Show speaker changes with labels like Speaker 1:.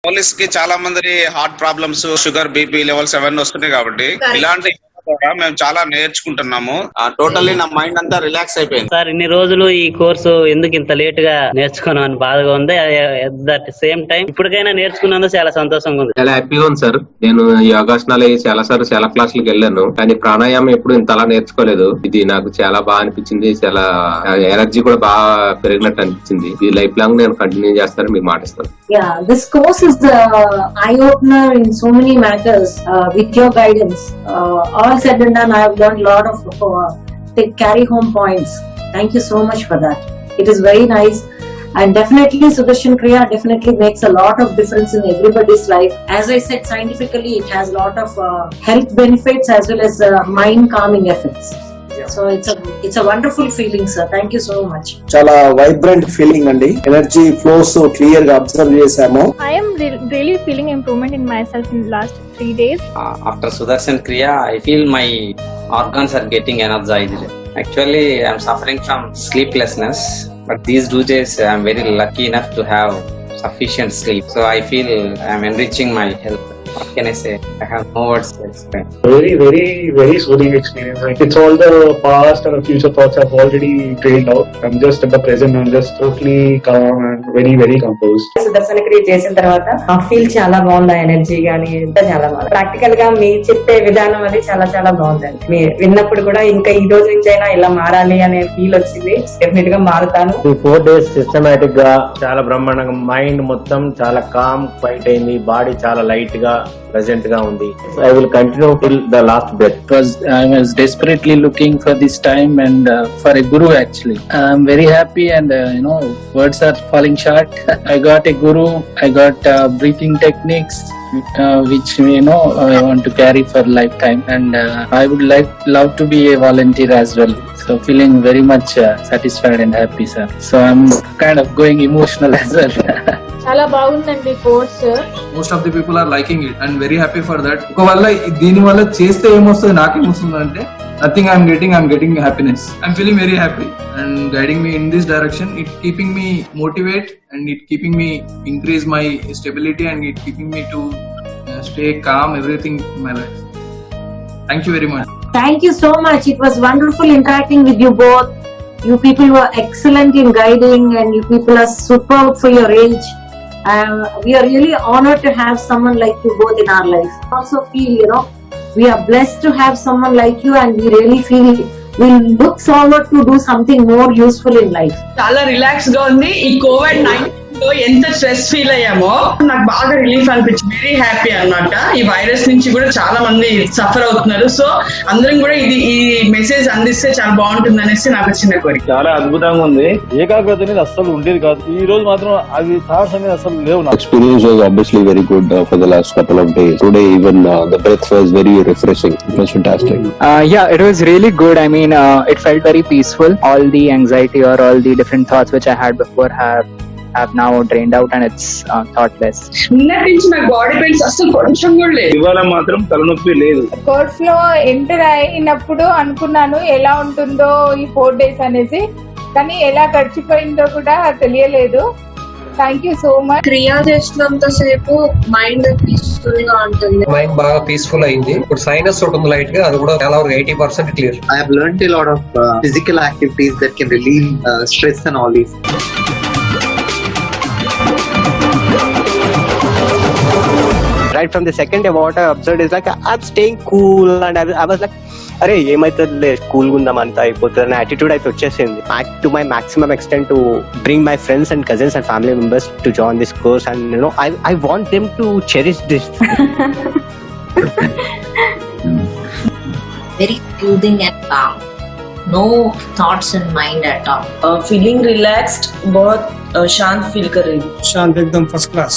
Speaker 1: Police కి చాలా మంది heart problems, sugar, BP levels అవన్నీ వస్తున్నాయి కాబట్టి ఇలాంటి ద్వారా మేము చాలా నేర్చుకుంటున్నాము. టోటల్లీ నా మైండ్ అంతా రిలాక్స్ అయిపోయింది.
Speaker 2: సార్ ఇన్ని రోజులు ఈ కోర్సు ఎందుకు ఇంత లేట్ గా నేర్చుకున్నాం అని బాధగా ఉంది. దట్ సేమ్ టైం ఇప్పటికైనా నేర్చుకున్నందుకు చాలా సంతోషంగా ఉంది.
Speaker 3: చాలా హ్యాపీగా ఉంది సార్. నేను యోగాసనాలు చాలా క్లాసులకు వెళ్ళాను, కానీ ప్రాణాయామం ఎప్పుడు ఇంతలా నేర్చుకోలేదు. ఇది నాకు చాలా బాగా అనిపించింది. చాలా ఎనర్జీ కూడా బాగా పెరిగినట్టు అనిపించింది. ఇది లైఫ్ లాంగ్ నేను కంటిన్యూ చేస్తానని మీకు మాటిస్తాను.
Speaker 4: Yeah, this course is the eye-opener in so many matters. With your guidance, all said and done, I have learned a lot of carry-home points. Thank you so much for that. It is very nice. And definitely Sudarshan Kriya definitely makes a lot of difference in everybody's life. As I said, scientifically it has a lot of health benefits as well as mind calming effects. So it's a wonderful feeling, sir. Thank you so much.
Speaker 5: చాలా vibrant feeling అండి. Energy flows clear గా observe చేసాము.
Speaker 6: I am really feeling improvement in myself in the last 3 days.
Speaker 7: After Sudarshan Kriya, I feel my organs are getting energized. Actually, I am suffering from sleeplessness, but these 2 days I am very lucky enough to have sufficient sleep. So I feel I am enriching my health. What can I say? I have no words to explain.
Speaker 8: Very soothing experience. Like it's all the past and the future thoughts have already drained out. I'm just in the present. I'm just totally calm and very composed.
Speaker 9: సుదర్శన క్రియ చేసిన తర్వాత ఆ feel చాలా బాగుంది. Energy గానీ అంతా చాలా బాగుంది. ప్రాక్టికల్ గా మీరు చెప్పే విధానం అది చాలా బాగుందండి. మీరు విన్నప్పుడు కూడా ఇంకా ఈ రోజు నుంచి అయినా ఇలా మారాలి అనే ఫీల్ వచ్చింది. డెఫినెట్ గా మారుతాను.
Speaker 10: 4 days సిస్టమేటిక్ గా చాలా బ్రహ్మాండంగా, మైండ్ మొత్తం చాలా కామ్ క్వైట్ అయింది. బాడీ చాలా లైట్ గా ప్రెసెంట్ గా ఉంది. I will continue till the last breath.
Speaker 11: Because I was desperately looking for this time and for a guru actually. I'm very happy and words are falling short. I got a guru, I got breathing techniques which I want to carry for lifetime, and I would love to be a volunteer as well. So feeling very much satisfied and happy, sir. So I'm kind of going emotional as well.
Speaker 6: చాలా బాగుందండి course.
Speaker 12: Most of the people are liking it and very happy for that. ఒకవేళ దీని వల్ల చేస్తే ఏమొస్తుంది, నాకేమొస్తుంది అంటే nothing. I'm getting happiness. I'm feeling very happy and guiding me in this direction. It keeping me motivate and it keeping me increase my stability and it keeping me to stay calm everything in my life. Thank you very much.
Speaker 4: Thank you so much. It was wonderful interacting with you both. You people were excellent in guiding and you people are superb for your age. We are really honored to have someone like you both in our life. Also feel, we are blessed to have someone like you and we really feel we look forward to do something more useful in life.
Speaker 13: చాలా relax గా ఉంది. ఈ COVID-19 లో ఎంత stress feel అయ్యామో నాకు బాగా relief అనిపించింది. Very happy అన్నమాట. ఈ వైరస్ నుంచి కూడా చాలా మంది సఫర్ అవుతున్నారు. సో అందరం కూడా ఈ మెసేజ్ అందిస్తే చాలా బాగుంటుంది అనేసి నాకు చిన్న కోరిక.
Speaker 8: చాలా అద్భుతంగా ఉంది. ఏకాగ్రత అనేది అస్సలు ఉండేది కాదు. ఈ రోజు మాత్రం అది థాట్స్ అనేది అసలు లేవు.
Speaker 3: Experience was obviously very good for the last couple of days. Today even the breath was very refreshing. It was fantastic.
Speaker 14: Yeah, it was really good. I mean, it felt very peaceful. All the anxiety or all the different thoughts which I had before have now drained out and it's thoughtless.
Speaker 13: నిన్నటి నుంచి నాకు body pains అసలు కొంచెం కూడా లేదు.
Speaker 8: ఇవాళ మాత్రం తలనొప్పి లేదు.
Speaker 6: కోర్స్ లో ఎంటర్ అయినప్పుడు అనుకున్నాను ఎలా ఉంటుందో ఈ 4 days అనేసి, కానీ ఎలా గడిచిపోయిందో కూడా తెలియలేదు. Thank you so much.
Speaker 9: క్రియా చేసినంత సేపు మైండ్ పీస్ఫుల్ గా ఉంటుంది.
Speaker 10: మైండ్ బాగా పీస్ఫుల్ అయింది. ఇప్పుడు సైనస్ ఒకటి ఉంది లైట్ గా, అది కూడా చాలా 80% clear.
Speaker 5: I have learned a lot of physical activities that can relieve stress and all these.
Speaker 10: Right from the second day, what I observed is like I'm staying cool and I was like, అరే ఏమైతుందిలే, cool గా ఉందాం, అంతా అయిపోతుంది అనే attitude అయితే వచ్చేసింది. To my maximum extent to bring my friends and cousins and family members to join this course and I want them to cherish this.
Speaker 9: Very soothing and calm. No thoughts in mind at all.
Speaker 13: Feeling relaxed, बहुत शांत feel कर रही हूँ.
Speaker 12: शांत एकदम first class.